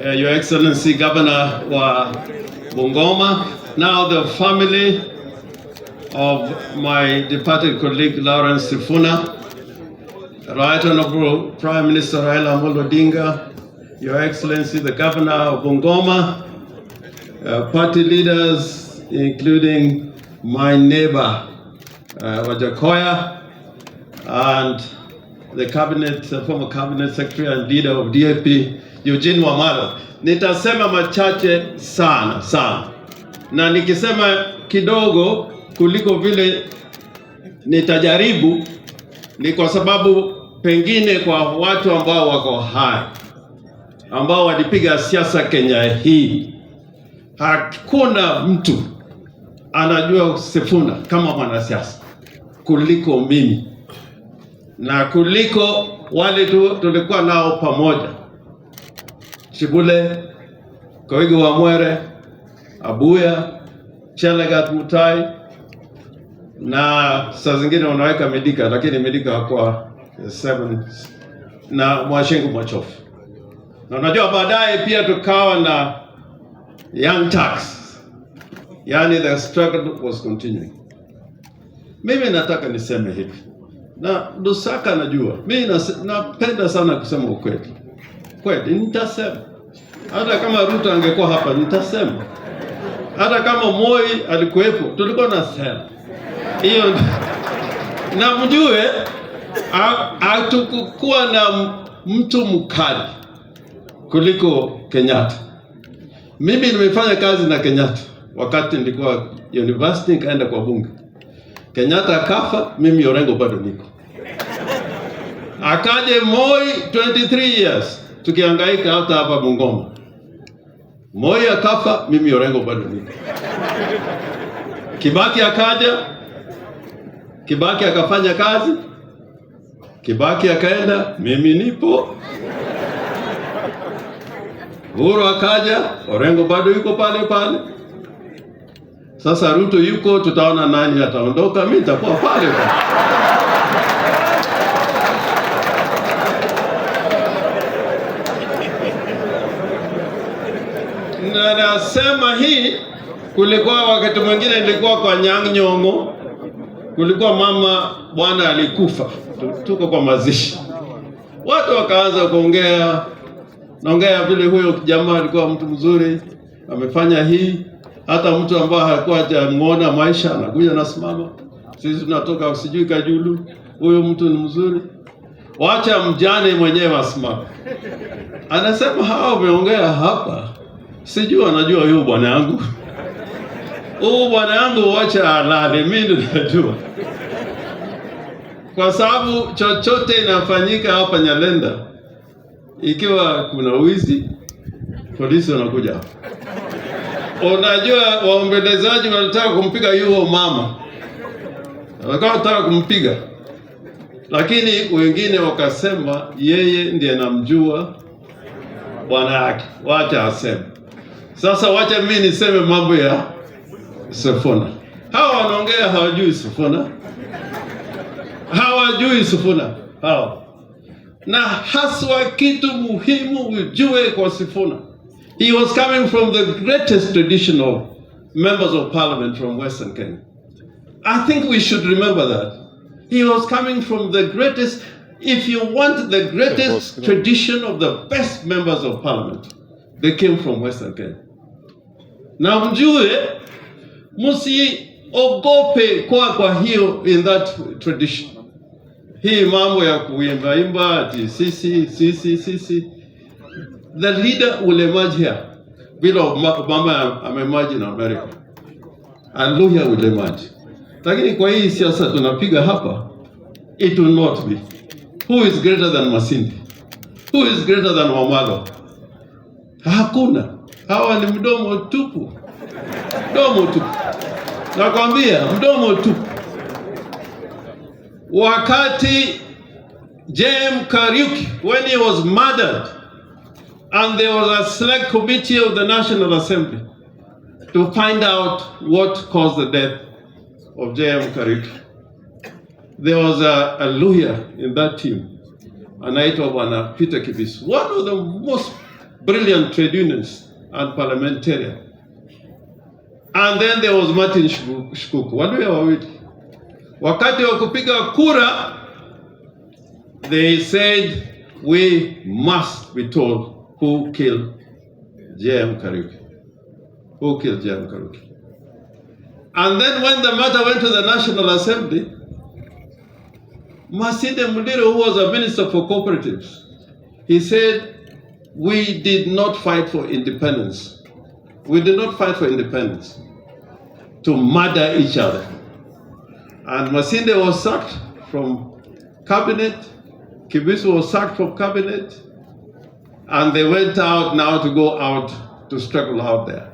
Your Excellency Governor wa Bungoma, now the family of my departed colleague Lawrence Sifuna, Right Honorable Prime Minister Raila Amolo Odinga, Your Excellency the Governor of Bungoma, party leaders including my neighbor Wajakoya, and the cabinet, former cabinet secretary and leader of DAP Eugene Wamalwa. Nitasema machache sana, na nikisema kidogo kuliko vile nitajaribu ni kwa sababu pengine kwa watu ambao wako hai, ambao walipiga siasa Kenya hii, hakuna mtu anajua Sifuna kama mwanasiasa kuliko mimi na kuliko wale tulikuwa nao pamoja, Shibule, Koigi wa Mwere, Abuya, Chelagat Mutai, na saa zingine unaweka Medika, lakini Medika kwa 7, na Mwashengu Mwachofu. Na unajua baadaye pia tukawa na Young Turks, yani the struggle was continuing. Mimi nataka niseme hivi, na Lusaka najua, mimi napenda sana kusema ukweli. Kweli, nitasema. Hata kama Ruto angekuwa hapa, nitasema. Hata kama Moi alikuwepo, tulikuwa na sema. Hiyo, na mjue, hatukukuwa na mtu mkali kuliko Kenyatta. Mimi nimefanya kazi na Kenyatta wakati nilikuwa university, nikaenda kwa bunge. Kenyatta akafa, mimi Orengo bado niko. Akaje Moi 23 years tukihangaika hata hapa Bungoma. Moi akafa, mimi Orengo bado niko. Kibaki akaja, Kibaki akafanya kazi, Kibaki akaenda, mimi nipo. Uhuru akaja, Orengo bado yuko pale pale. Sasa Ruto yuko, tutaona nani ataondoka, mimi nitakuwa pale pale. Na nasema hii, kulikuwa wakati mwingine nilikuwa kwa Nyang'nyong'o, kulikuwa mama bwana alikufa, tuko kwa mazishi. Watu wakaanza kuongea, naongea vile huyo jamaa alikuwa mtu mzuri, amefanya hii, hata mtu ambaye hakuwa hajamuona maisha anakuja na simama. Sisi tunatoka usijui Kajulu, huyo mtu ni mzuri. Wacha mjane mwenyewe asimama. Anasema hao wameongea hapa, sijui anajua huyo bwana yangu. Huyo bwana yangu wacha alale, mimi najua. Kwa sababu chochote inafanyika hapa Nyalenda, ikiwa kuna wizi, polisi wanakuja hapa. Unajua waombelezaji walitaka kumpiga yuo mama, wanataka kumpiga, lakini wengine wakasema yeye ndiye anamjua bwana yake, wacha aseme. Sasa wacha mimi niseme mambo ya Sifuna. Hawa wanaongea hawajui Sifuna, hawajui Sifuna hawa. Na haswa kitu muhimu ujue kwa Sifuna, he was coming from the greatest tradition of members of parliament from Western Kenya. I think we should remember that. He was coming from the greatest, if you want the greatest tradition of the best members of parliament, they came from Western Kenya. Na mjue, musiogope kwa hiyo in that tradition. Hii mambo ya kuimba ati sisi. The leader will emerge here. Vile Obama amemerge in America. And Luhya will emerge. Lakini kwa hii siasa tunapiga hapa, it will not be. Who is greater than Masindi? Who is greater than Wamalwa? Hakuna. Hawa ni mdomo tupu. Mdomo tupu. Nakwambia, mdomo tupu. Wakati J.M. Kariuki, when he was murdered, and there was a select committee of the National Assembly to find out what caused the death of J.M. Kariuki. There was a lawyer in that team, anaitwa Bwana Peter Kibisu, one of the most brilliant trade unionist and parliamentarian. And then there was Martin Shikuku. Waluya wawili. Wakati wa kupiga kura, they said we must be told who killed J.M. Kariuki. Who killed J.M. Kariuki? And then when the matter went to the National Assembly, Masinde Muliro, who was a minister for cooperatives, he said, we did not fight for independence. We did not fight for independence to murder each other. And Masinde was sacked from cabinet, Kibisu was sacked from cabinet, and they went out now to go out to struggle out there.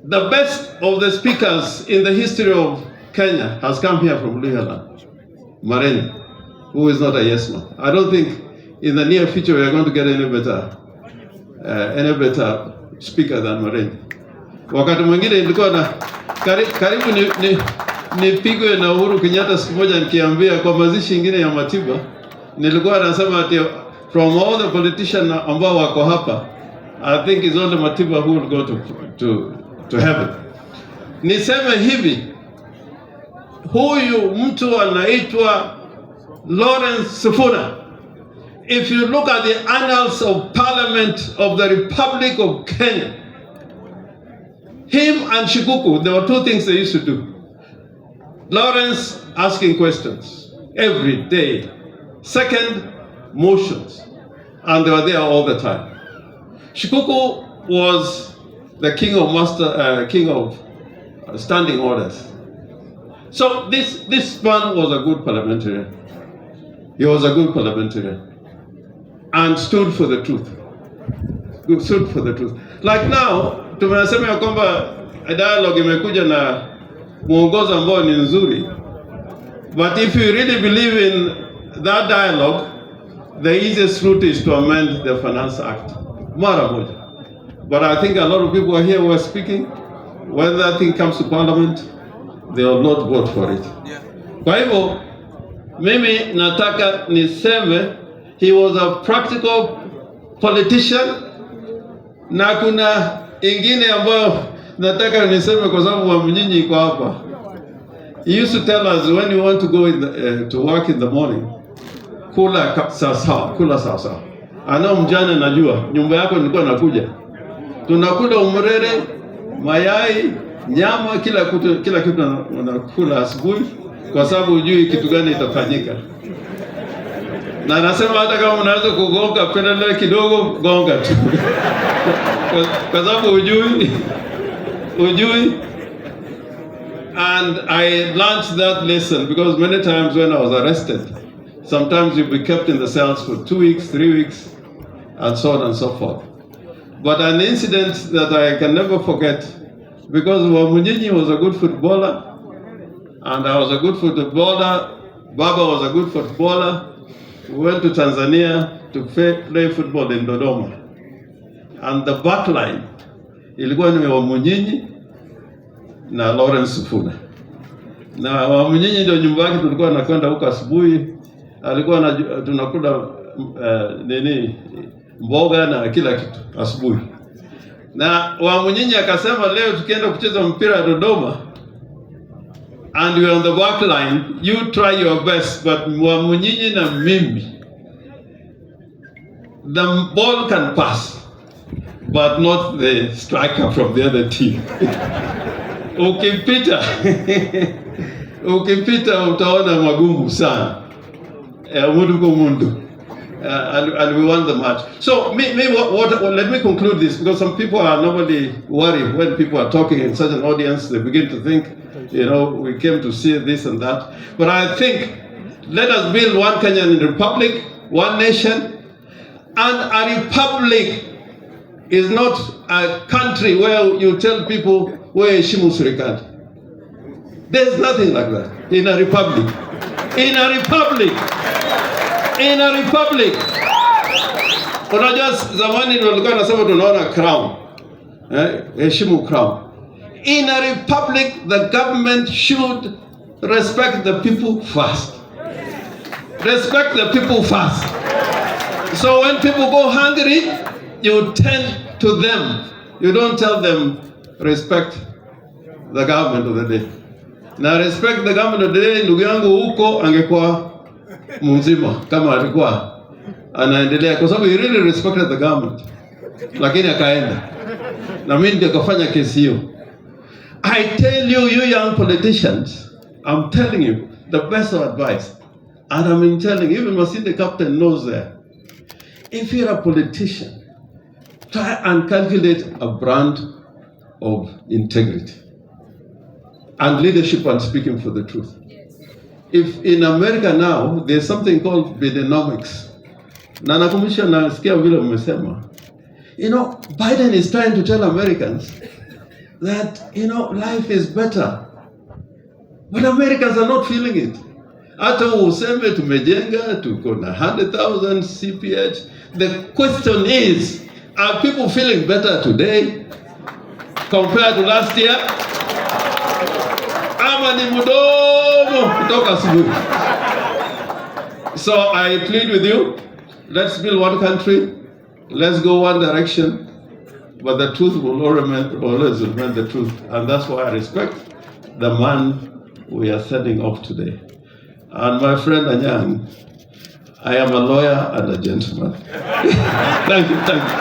The best of the speakers in the history of Kenya has come here from Luhyaland. Mareni, who is not a yes man. I don't think in the near future we are going to get any better speaker than Mareni. Wakati mwingine nilikuwa na karibu nipigwe na Uhuru Kenyatta siku moja nikiambia kwa mazishi ingine ya Matiba, nilikuwa nasema ati from all the politicians ambao wako hapa, I think it's only Matiba who will go to heaven. Niseme hivi, huyu mtu anaitwa Lawrence Sifuna. If you look at the annals of Parliament of the Republic of Kenya, him and Shikuku, there were two things they used to do. Lawrence asking questions every day. Second, motions. And they were there all the time. Shikuku was the king of standing orders. So this man was a good parliamentarian. He was a good parliamentarian and stood for the truth. Stood for the truth. Like now, tunasema ya kwamba dialogue imekuja na mwongozo ambao ni nzuri. But if you really believe in that dialogue, the easiest route is to amend the Finance Act. Mara moja. But I think a lot of people are here who are speaking. When that thing comes to Parliament, they will not vote for it. Kwa hivyo, mimi nataka niseme, he was a practical politician, na kuna ingine ambayo nataka niseme kwa sababu wa mnyinyi iko hapa. He used to tell us when you want to go to work in the morning, kula sasa. Ana mjane najua, nyumba yako nilikuwa nakuja. Tunakula umrere, mayai, nyama, kila kitu unakula asubuhi kwa sababu hujui kitu gani itafanyika. Na nasema hata kama unaweza kugonga pendelea kidogo, gonga tu. Kwa sababu hujui. And I learned that lesson because many times when I was arrested, sometimes you'd be kept in the cells for 2 weeks, 3 weeks, and so on and so forth. But an incident that I can never forget, because Wamunyinyi was a good footballer, and I was a good footballer, Baba was a good footballer. We went to Tanzania to play football in Dodoma. And the back line, ilikuwa ni Wamunyinyi na Lawrence Sifuna. Na Wamunyinyi ndio nyumba yake tulikuwa nakwenda huko asubuhi, alikuwa tunakula mboga na kila kitu asubuhi. Na Wamunyinyi akasema leo tukienda kucheza mpira Dodoma and we are on the back line, you try your best, but Wamunyinyi na mimi, the ball can pass, but not the striker from the other team. Ukipita utaona magumu sana. And we won the match. So let me conclude this, because some people are normally worried when people are talking in such an audience. They begin to think, we came to see this and that. But I think let us build one Kenyan republic, one nation. And a republic is not a country where you tell people where heshimu serikali. There's nothing like that in a republic. In a republic. Unajua zamani walikuwa nasema tunaona crown. Heshimu crown. In a republic, the government should respect the people first. Respect the people first. So when people go hungry, you tend to them. You don't tell them respect the government of the day. Na respect the government of the day, ndugu yangu huko angekuwa mzima kama alikuwa anaendelea, kwa sababu he really respected the government, lakini akaenda na mimi ndio kafanya kesi hiyo. I tell you, you young politicians, I'm telling you the best of advice, and I'm telling you, even Masinde captain knows that. If you're a politician, try and calculate a brand of integrity and leadership and speaking for the truth. If in America now, there's something called Bidenomics. Na nakumbusha nasikia vile umesema. You know, Biden is trying to tell Americans that, you know, life is better. But Americans are not feeling it. Hata useme tumejenga, tuko na 100,000 CPH. The question is, are people feeling better today compared to last year? Ama ni mdomo kutoka asubuhi. So I plead with you, let's build one country, let's go one direction, but the truth will always remain the truth. And that's why I respect the man we are sending off today. And my friend Anyang, I am a lawyer and a gentleman. Thank you, thank you.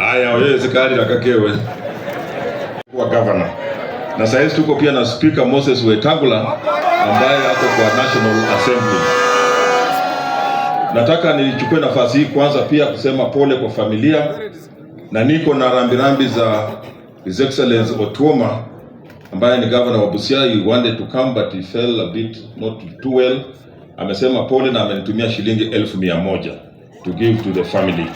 Aya, wewe zikari la kakewe kwa governor. Na sasa tuko pia na Speaker Moses Wetangula ambaye ako kwa National Assembly. Nataka nichukue nafasi hii kwanza pia kusema pole kwa familia, na niko na rambirambi za His Excellency Otuoma ambaye ni governor wa Busia. He wanted to come but he fell a bit not too well. Amesema pole na amenitumia shilingi 1,100 to give to the family.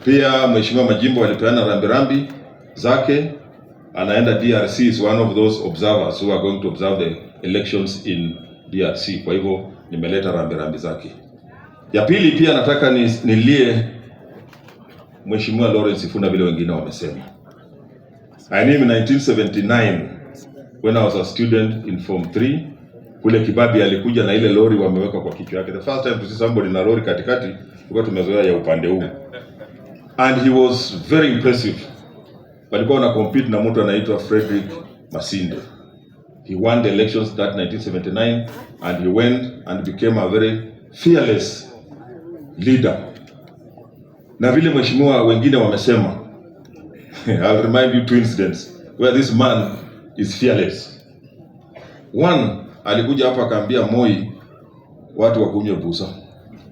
Pia Mheshimiwa Majimbo alipeana rambirambi zake, anaenda DRC, is one of those observers who are going to observe the elections in DRC. Kwa hivyo nimeleta rambirambi zake. Ya pili pia nataka nilie Mheshimiwa Lawrence Sifuna vile wengine wamesema. I knew in 1979 when I was a student in Form 3, kule Kibabi alikuja na ile lori wameweka kwa kichwa yake. The first time to see somebody na lori katikati, tulikuwa tumezoea ya upande huu. And he was very impressive. Walikuwa wana compete na mtu anaitwa Frederick Masinde. He won the elections that 1979 and he went and became a very fearless leader. Na vile mheshimiwa wengine wamesema, I'll remind you two incidents where this man is fearless. One, alikuja hapa akaambia Moi watu wakunywe busa.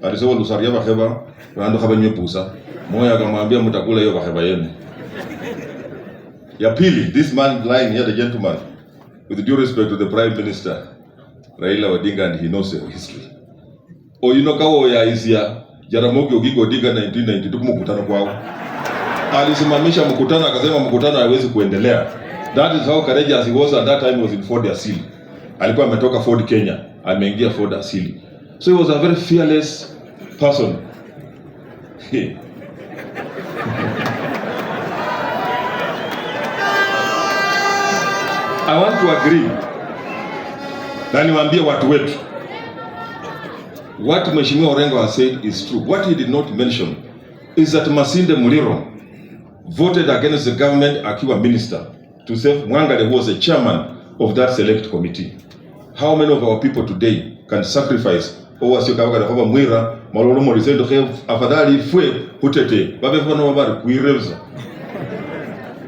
Alisema lusaria baheba, wando kabanywe busa. Moi akamwambia mtakula hiyo baheba yenu. Ya pili, this man lying here, the gentleman, with due respect to the Prime Minister, Raila Odinga, and he knows the history. O kawo ya isia, Jaramogi Oginga Odinga 1992 mkutano kwao. Alisimamisha mkutano akasema mkutano haiwezi kuendelea. That is how courageous he was at that time. He was in Ford Asili. Alikuwa ametoka Ford Kenya, ameingia Ford Asili. So he was a very fearless person. I want to agree. Na niwaambie watu wetu, what Mheshimiwa Orengo has said is true. What he did not mention is that Masinde Muliro voted against the government akiwa minister to save Mwangale, who was the chairman of that select committee. How many of our people today can sacrifice owasiokawaga na mwira malolo molisendo ke afadhali fwe hutete babe fano mabari kuirevza.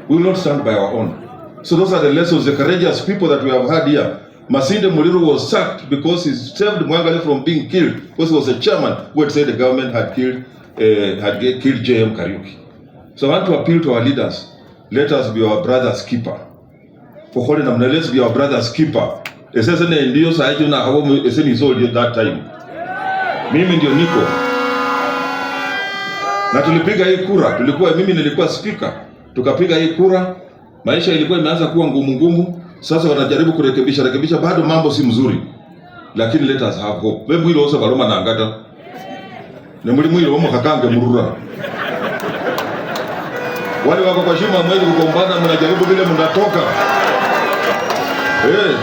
We will not stand by our own. So those are the lessons, the courageous people that we have had here. Masinde Muliro was sacked because he saved Mwangale from being killed, because he was a chairman who had said the government had killed J.M. Kariuki. So I want to appeal to our leaders. Let us be our brother's keeper. For holding them, let's be our brother's keeper. Esesene ndio saijo na hawo eseni zoli at that time. Mimi ndio niko. Na tulipiga hii kura, mimi nilikuwa speaker. Tukapiga hii kura, maisha ilikuwa imeanza kuwa ngumu. Sasa wanajaribu kurekebisha, bado mambo si mzuri. Lakini let us have hope. Wewe mwili wose baloma na ngata. Na mwili womo kakange murura. Wale wako kwa shima mwezi kugombana, mnajaribu vile mnatoka. Wewe